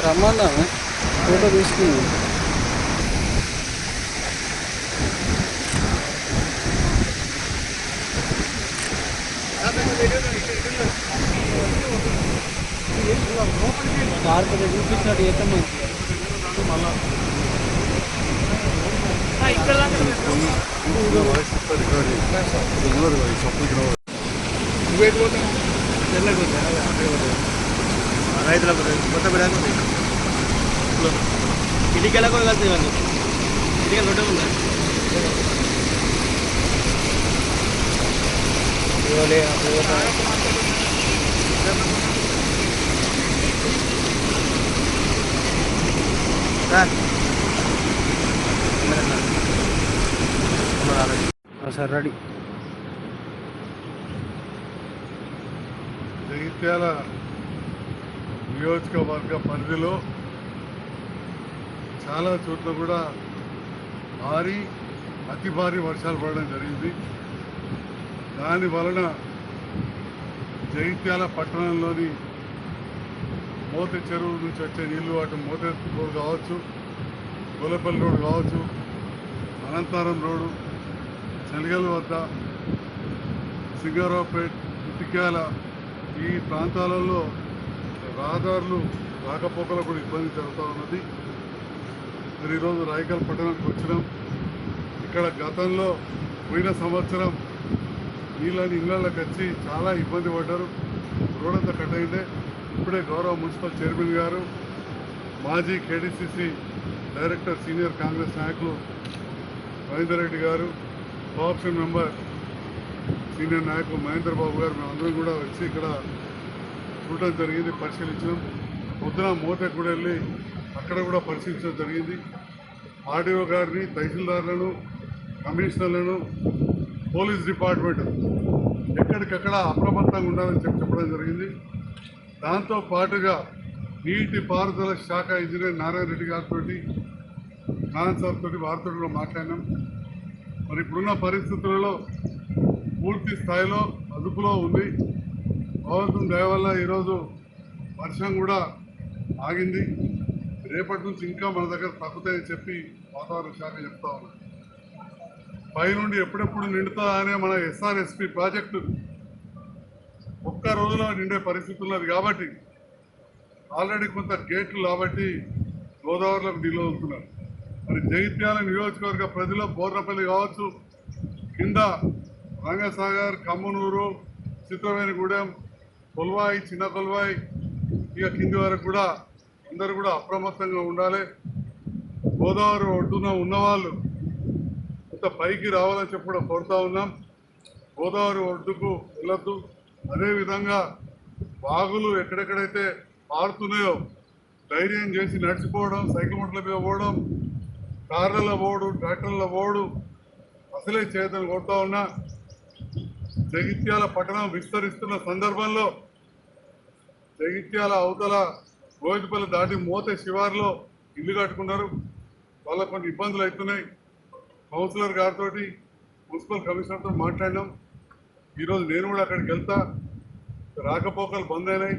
రమ్మందామే photo తీసుకున్నాం. Corporate చూపించినట్టు చేస్తే మళ్ళా ఇక్కడ రైతులకు కొత్త బిడ్డ ఇటుకెళ్ళ కూడా కలిసి ఇటుకెళ్ళ రొట్టె ఉన్నాయి. Sir ready. జగిత్యాల నియోజకవర్గ పరిధిలో చాలా చోట్ల కూడా అతి భారీ వర్షాలు పడడం జరిగింది. దాని వలన జగిత్యాల పట్టణంలోని మోత చెరువు నుంచి వచ్చే నీళ్లు అటు మోత రోడ్ కావచ్చు, గోలపల్లి రోడ్ కావచ్చు, అనంతారం రోడ్డు, చలిగల వద్ద, సింగారావుపేట్, ఇటిక్యాల ఈ ప్రాంతాలలో రహదారులు రాకపోకలు కూడా ఇబ్బంది జరుగుతూ ఉన్నది. మరి ఈరోజు రాయకల్ పట్టణానికి వచ్చినాం. ఇక్కడ గతంలో పోయిన సంవత్సరం నీళ్ళని ఇళ్ళకి వచ్చి చాలా ఇబ్బంది పడ్డారు. రోడ్ అంతా కట్ అయిందే. ఇప్పుడే గౌరవ మున్సిపల్ చైర్మన్ గారు, మాజీ కేడీసీసీ డైరెక్టర్ సీనియర్ కాంగ్రెస్ నాయకులు రవీందర్ రెడ్డి గారు, కోఆప్షన్ మెంబర్ సీనియర్ నాయకులు మహేందర్ బాబు గారు, మేమందరం కూడా వచ్చి ఇక్కడ చూడడం జరిగింది, పరిశీలించడం. పొద్దున మోతకు కూడా వెళ్ళి అక్కడ కూడా పరిశీలించడం జరిగింది. ఆర్డీఓ గారిని, తహసీల్దార్లను, కమిషనర్లను, పోలీస్ డిపార్ట్మెంట్ ఎక్కడికక్కడ అప్రమత్తంగా ఉండాలని చెప్పడం జరిగింది. దాంతో పాటుగా నీటి పారుదల శాఖ ఇంజనీర్ నారాయణ రెడ్డి గారితో, నారాయణ సార్ తోటి, వారితో కూడా మాట్లాడినాం. మరి ఇప్పుడున్న పరిస్థితులలో పూర్తి స్థాయిలో అదుపులో ఉంది. భగవంతుని దయ వల్ల ఈరోజు వర్షం కూడా ఆగింది. రేపటి నుంచి ఇంకా మన దగ్గర తగ్గుతాయని చెప్పి వాతావరణ శాఖ చెప్తా ఉన్నారు. పైనుండి ఎప్పుడెప్పుడు నిండుతా అనే మన ఎస్ఆర్ఎస్పి ప్రాజెక్టు ఒక్క రోజులో నిండే పరిస్థితి ఉన్నది. కాబట్టి ఆల్రెడీ కొంత గేట్లు కాబట్టి గోదావరిలోకి నీళ్ళు వదులుతున్నారు. మరి జగిత్యాల నియోజకవర్గ ప్రజలు బోర్నపల్లి కావచ్చు, కింద రంగసాగర్, కమ్మనూరు, చిత్రవేణిగూడెం, కొల్వాయి, చిన్న కొల్వాయి, ఇక కింది వరకు కూడా అందరూ కూడా అప్రమత్తంగా ఉండాలి. గోదావరి ఒడ్డున ఉన్నవాళ్ళు ఇంత పైకి రావాలని చెప్పి కూడా కోరుతా ఉన్నాం. గోదావరి ఒడ్డుకు వెళ్ళొద్దు. అదేవిధంగా వాగులు ఎక్కడెక్కడైతే పారుతున్నాయో ధైర్యం చేసి నడిచిపోవడం, సైకిల్ మోటార్ల మీద పోవడం, కార్లలో పోవడు, ట్రాక్టర్ల పోవడు అసలే చేయదని కోరుతా ఉన్నా. జగిత్యాల పట్టణం విస్తరిస్తున్న సందర్భంలో జగిత్యాల అవతల గోవిందపల్లి దాటి మోత శివారులో ఇల్లు కట్టుకున్నారు. వాళ్ళకు కొన్ని ఇబ్బందులు అవుతున్నాయి. కౌన్సిలర్ గారితో, మున్సిపల్ కమిషనర్తో మాట్లాడినాం. ఈరోజు నేను కూడా అక్కడికి వెళ్తా. రాకపోకలు బంద్ అయినాయి.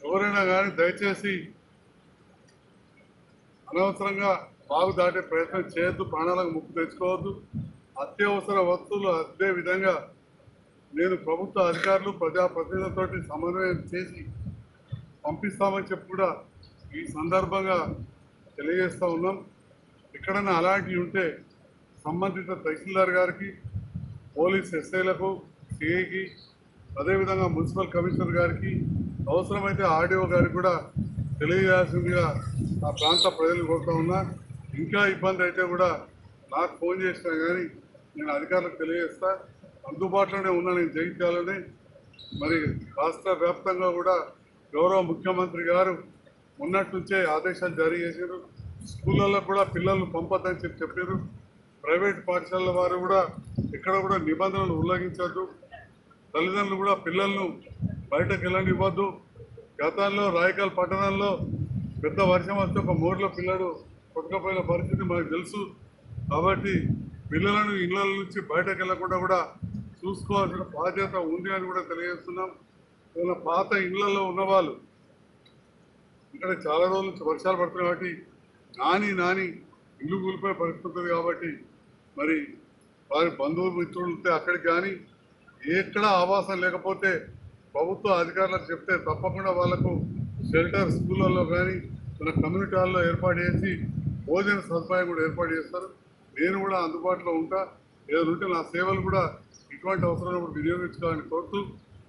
ఎవరైనా కానీ దయచేసి అనవసరంగా బాగు దాటే ప్రయత్నం చేయొద్దు, ప్రాణాలకు ముప్పు తెచ్చుకోవద్దు. అత్యవసర వస్తువులు అదే విధంగా నేను ప్రభుత్వ అధికారులు, ప్రజాప్రతినిధులతో సమన్వయం చేసి పంపిస్తామని చెప్పి కూడా ఈ సందర్భంగా తెలియజేస్తూ ఉన్నాం. ఎక్కడైనా అలాంటివి ఉంటే సంబంధిత తహసీల్దార్ గారికి, పోలీస్ ఎస్ఐలకు, సిఐకి, అదేవిధంగా మున్సిపల్ కమిషనర్ గారికి, అవసరమైతే ఆర్డీఓ గారికి కూడా తెలియజేయాల్సిందిగా ఆ ప్రాంత ప్రజలు కోరుతూ ఉన్నా. ఇంకా ఇబ్బంది అయితే కూడా నాకు ఫోన్ చేసినా కానీ నేను అధికారులకు తెలియజేస్తా. అందుబాటులోనే ఉన్నా నేను జగిత్యాలనే. మరి రాష్ట్ర వ్యాప్తంగా కూడా గౌరవ ముఖ్యమంత్రి గారు మొన్నటి నుంచే ఆదేశాలు జారీ చేశారు. స్కూళ్ళల్లో కూడా పిల్లలను పంపొద్దని చెప్పారు. ప్రైవేట్ పాఠశాలల వారు కూడా ఎక్కడ కూడా నిబంధనలు ఉల్లంఘించద్దు. తల్లిదండ్రులు కూడా పిల్లలను బయటకు వెళ్ళనివ్వద్దు. గతంలో రాయకల్ పట్టణంలో పెద్ద వర్షం వస్తే ఒక మోర్లో పిల్లడు కొట్టుకపోయిన పరిస్థితి మనకు తెలుసు. కాబట్టి పిల్లలను ఇళ్ళ నుంచి బయటకు వెళ్ళకుండా కూడా చూసుకోవాల్సిన బాధ్యత ఉంది అని కూడా తెలియజేస్తున్నాం. పాత ఇళ్లలో ఉన్నవాళ్ళు ఇక్కడ చాలా రోజుల నుంచి వర్షాలు పడుతున్నాయి కాబట్టి నాని ఇల్లు కూలిపోయే పరిస్థితి ఉంటుంది కాబట్టి మరి వారి బంధువులు మిత్రులు ఉంటే అక్కడికి కానీ ఎక్కడ ఆవాసం లేకపోతే ప్రభుత్వ అధికారులకు చెప్తే తప్పకుండా వాళ్లకు షెల్టర్ స్కూళ్ళల్లో కానీ మన కమ్యూనిటీ హాల్లో ఏర్పాటు చేసి భోజన సదుపాయం కూడా ఏర్పాటు చేస్తారు. నేను కూడా అందుబాటులో ఉంటా. ఏదంటే నా సేవలు కూడా ఇటువంటి అవసరాలు కూడా వినియోగించుకోవాలని కోరుతూ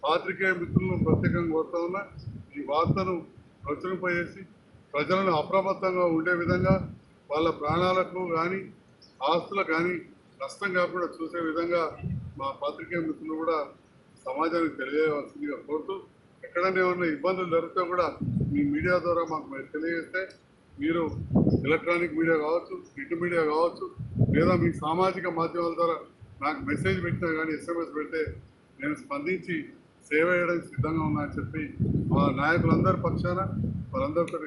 పాత్రికేయ మిత్రులను ప్రత్యేకంగా కోరుతా ఉన్నా. ఈ వార్తను ప్రచురింపజేసి ప్రజలను అప్రమత్తంగా ఉండే విధంగా వాళ్ళ ప్రాణాలకు కానీ ఆస్తులకు కానీ నష్టం కాకుండా చూసే విధంగా మా పాత్రికేయ మిత్రులు కూడా సమాజానికి తెలియవలసిందిగా కోరుతూ ఎక్కడైనా ఏమైనా ఇబ్బందులు జరిగితే కూడా మీ మీడియా ద్వారా మాకు తెలియజేస్తే మీరు ఎలక్ట్రానిక్ మీడియా కావచ్చు, ప్రింట్ మీడియా కావచ్చు, లేదా మీ సామాజిక మాధ్యమాల ద్వారా నాకు మెసేజ్ పెట్టినా కానీ SMS పెడితే నేను స్పందించి సేవ చేయడానికి సిద్ధంగా ఉన్నా అని చెప్పి మా నాయకులందరి పక్షాన వాళ్ళందరితో